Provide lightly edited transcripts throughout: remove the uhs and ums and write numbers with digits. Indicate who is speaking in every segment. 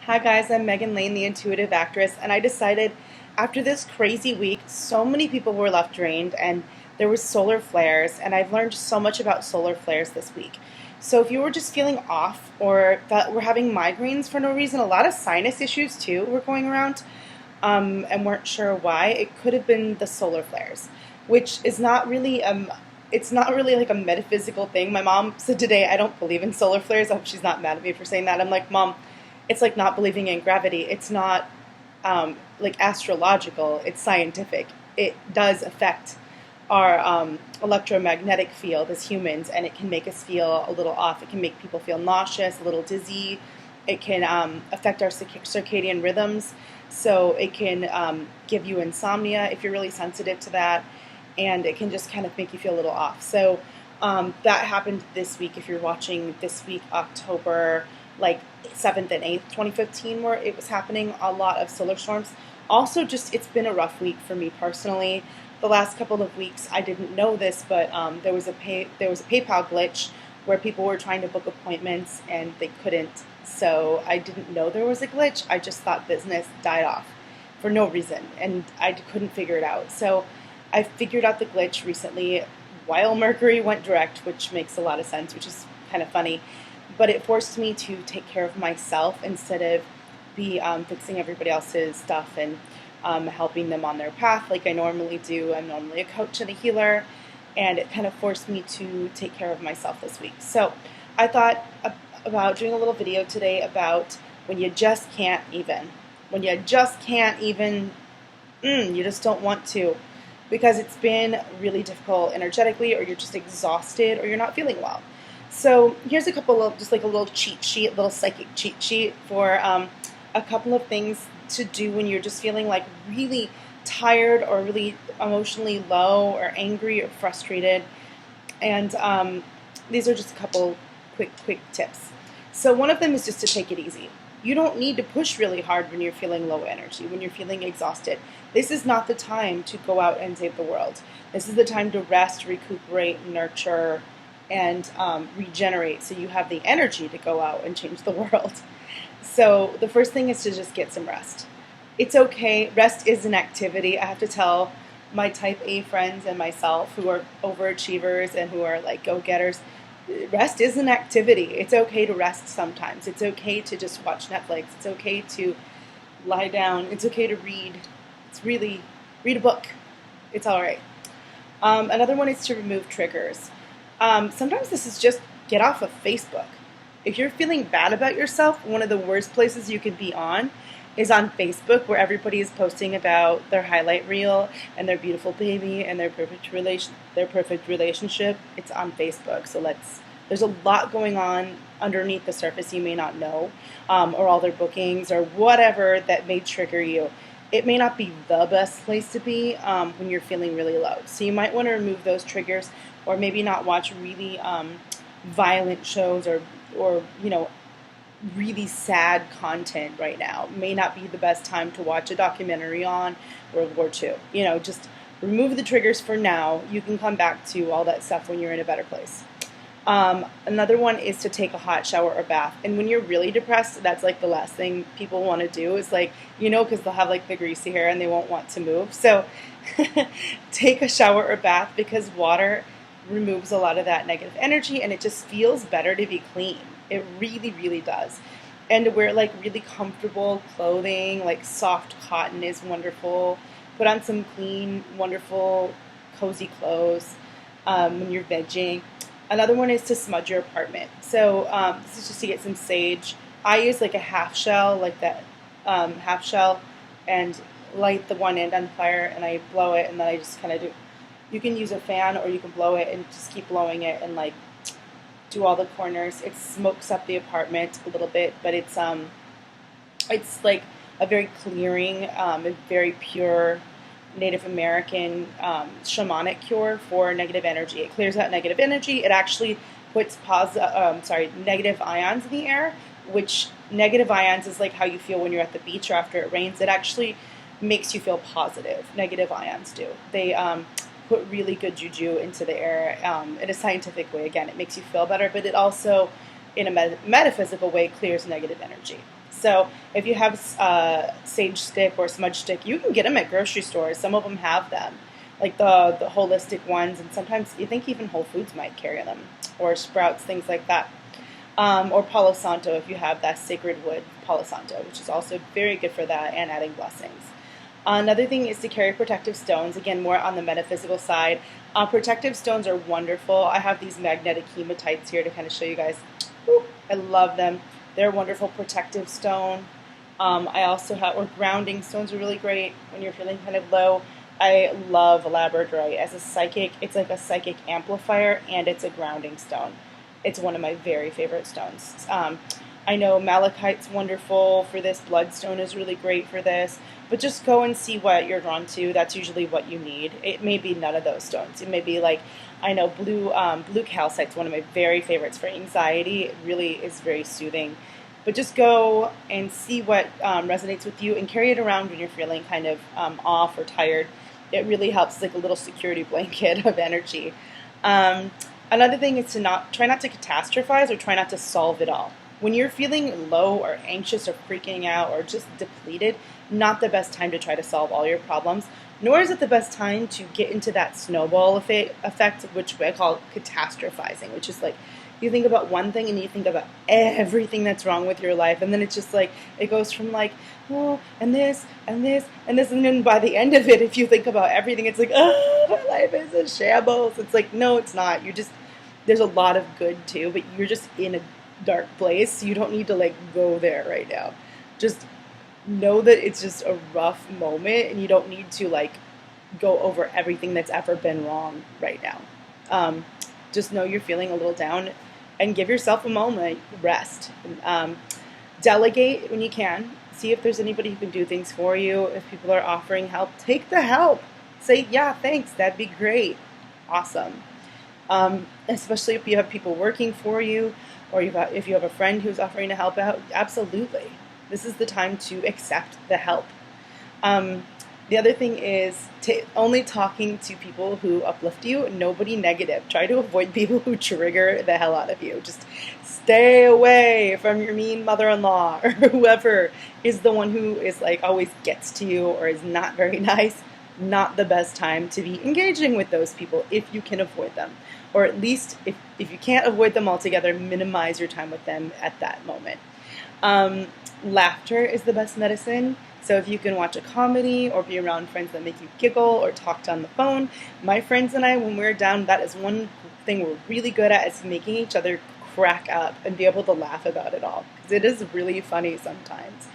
Speaker 1: Hi guys, I'm Megan Lane, the intuitive actress, and I decided after this crazy week, so many people were left drained and there was solar flares, and I've learned so much about solar flares this week. So if you were just feeling off or that we're having migraines for no reason, a lot of sinus issues too were going around, and weren't sure why, it could have been the solar flares, which is not really it's not really like a metaphysical thing. My mom said today, I don't believe in solar flares. I hope she's not mad at me for saying that. I'm like, Mom, it's like not believing in gravity. It's not like astrological. It's scientific. It does affect our electromagnetic field as humans, and it can make us feel a little off. It can make people feel nauseous, a little dizzy. It can affect our circadian rhythms, so it can give you insomnia if you're really sensitive to that, and it can just kind of make you feel a little off. So that happened this week. If you're watching this week, October like 7th and 8th, 2015, where it was happening, a lot of solar storms. Also, just it's been a rough week for me personally. The last couple of weeks, I didn't know this, but there was a PayPal glitch where people were trying to book appointments and they couldn't. So I didn't know there was a glitch. I just thought business died off for no reason, and I couldn't figure it out. So I figured out the glitch recently while Mercury went direct, which makes a lot of sense, which is kind of funny. But it forced me to take care of myself instead of be fixing everybody else's stuff and helping them on their path like I normally do. I'm normally a coach and a healer, and it kind of forced me to take care of myself this week. So I thought about doing a little video today about when you just can't even. When you just can't even, you just don't want to, because it's been really difficult energetically, or you're just exhausted, or you're not feeling well. So here's a couple of, just like a little cheat sheet, a little psychic cheat sheet for a couple of things to do when you're just feeling like really tired or really emotionally low or angry or frustrated. And these are just a couple quick tips. So one of them is just to take it easy. You don't need to push really hard when you're feeling low energy, when you're feeling exhausted. This is not the time to go out and save the world. This is the time to rest, recuperate, nurture, and regenerate, so you have the energy to go out and change the world. So the first thing is to just get some rest. It's okay. Rest is an activity. I have to tell my type A friends and myself who are overachievers and who are like go-getters, rest is an activity. It's okay to rest sometimes. It's okay to just watch Netflix. It's okay to lie down. It's okay to read. It's really, read a book. It's all right. Another one is to remove triggers. Sometimes this is just get off of Facebook. If you're feeling bad about yourself, one of the worst places you can be on is on Facebook, where everybody is posting about their highlight reel and their beautiful baby and their perfect relationship. It's on Facebook. So there's a lot going on underneath the surface you may not know, or all their bookings or whatever that may trigger you. It may not be the best place to be when you're feeling really low. So you might want to remove those triggers, or maybe not watch really violent shows, or really sad content right now. May not be the best time to watch a documentary on World War II. Just remove the triggers for now. You can come back to all that stuff when you're in a better place. Another one is to take a hot shower or bath. And when you're really depressed, that's like the last thing people want to do, is like, because they'll have like the greasy hair and they won't want to move. So take a shower or bath, because water removes a lot of that negative energy, and it just feels better to be clean. It really, really does. And to wear like really comfortable clothing, like soft cotton is wonderful. Put on some clean, wonderful, cozy clothes when you're vegging. Another one is to smudge your apartment. So this is just to get some sage. I use like a half shell, like that half shell, and light the one end on fire, and I blow it, and then I just kind of do. You can use a fan, or you can blow it and just keep blowing it and like do all the corners. It smokes up the apartment a little bit, but it's like a very clearing, a very pure Native American shamanic cure for negative energy. It clears out negative energy. It actually puts negative ions in the air, which negative ions is like how you feel when you're at the beach or after it rains. It actually makes you feel positive. Negative ions do. They put really good juju into the air in a scientific way. Again, it makes you feel better, but it also, in a metaphysical way, clears negative energy. So if you have sage stick or smudge stick, you can get them at grocery stores. Some of them have them, like the holistic ones, and sometimes you think even Whole Foods might carry them, or Sprouts, things like that. Or Palo Santo if you have that sacred wood Palo Santo, which is also very good for that and adding blessings. Another thing is to carry protective stones, again, more on the metaphysical side. Protective stones are wonderful. I have these magnetic hematites here to kind of show you guys. Woo, I love them. They're a wonderful protective stone. I also have, or grounding stones are really great when you're feeling kind of low. I love labradorite. As a psychic, it's like a psychic amplifier, and it's a grounding stone. It's one of my very favorite stones. I know malachite's wonderful for this. Bloodstone is really great for this. But just go and see what you're drawn to. That's usually what you need. It may be none of those stones. It may be like, I know blue calcite's one of my very favorites for anxiety. It really is very soothing. But just go and see what resonates with you and carry it around when you're feeling kind of off or tired. It really helps, like a little security blanket of energy. Another thing is to try not to catastrophize or try not to solve it all. When you're feeling low or anxious or freaking out or just depleted, not the best time to try to solve all your problems, nor is it the best time to get into that snowball effect, which I call catastrophizing, which is like you think about one thing and you think about everything that's wrong with your life, and then it's just like it goes from like, oh, and this, and this, and this, and then by the end of it, if you think about everything, it's like, oh, my life is a shambles. It's like, no, it's not. There's a lot of good too, but you're just in a dark place, so you don't need to like go there right now. Just know that it's just a rough moment, and you don't need to like go over everything that's ever been wrong right now. Just know you're feeling a little down, and give yourself a moment, rest. Delegate when you can. See if there's anybody who can do things for you. If people are offering help, take the help. Say, yeah, thanks, that'd be great. Awesome. Especially if you have people working for you, or if you have a friend who's offering to help out, absolutely. This is the time to accept the help. The other thing is only talking to people who uplift you, nobody negative. Try to avoid people who trigger the hell out of you. Just stay away from your mean mother-in-law or whoever is the one who is like always gets to you or is not very nice. Not the best time to be engaging with those people if you can avoid them. Or at least if you can't avoid them altogether, minimize your time with them at that moment. Laughter is the best medicine. So if you can watch a comedy or be around friends that make you giggle or talk on the phone, my friends and I, when we're down, that is one thing we're really good at, is making each other crack up and be able to laugh about it all. Because it is really funny sometimes.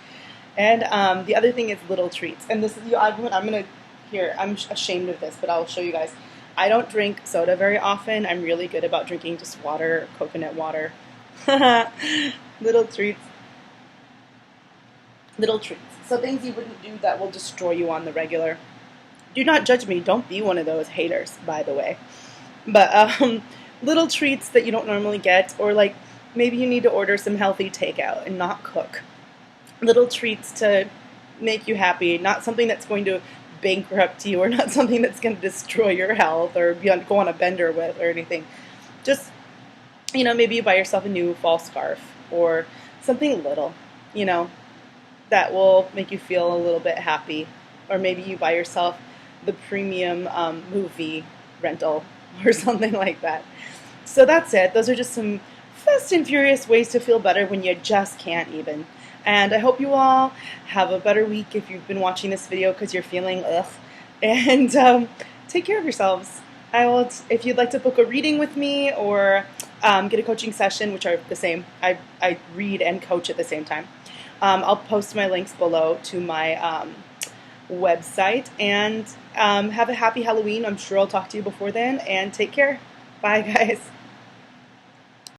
Speaker 1: And the other thing is little treats. And this is, I'm ashamed of this, but I'll show you guys. I don't drink soda very often. I'm really good about drinking just water, coconut water. Little treats. Little treats. So things you wouldn't do that will destroy you on the regular. Do not judge me. Don't be one of those haters, by the way. But little treats that you don't normally get, or like maybe you need to order some healthy takeout and not cook. Little treats to make you happy, not something that's going to bankrupt you, or not something that's going to destroy your health or go on a bender with or anything. Just, maybe you buy yourself a new fall scarf or something little, that will make you feel a little bit happy. Or maybe you buy yourself the premium movie rental or something like that. So that's it. Those are just some fast and furious ways to feel better when you just can't even. And I hope you all have a better week if you've been watching this video because you're feeling ugh. And take care of yourselves. If you'd like to book a reading with me or get a coaching session, which are the same, I read and coach at the same time. I'll post my links below to my website. And have a happy Halloween. I'm sure I'll talk to you before then. And take care. Bye, guys.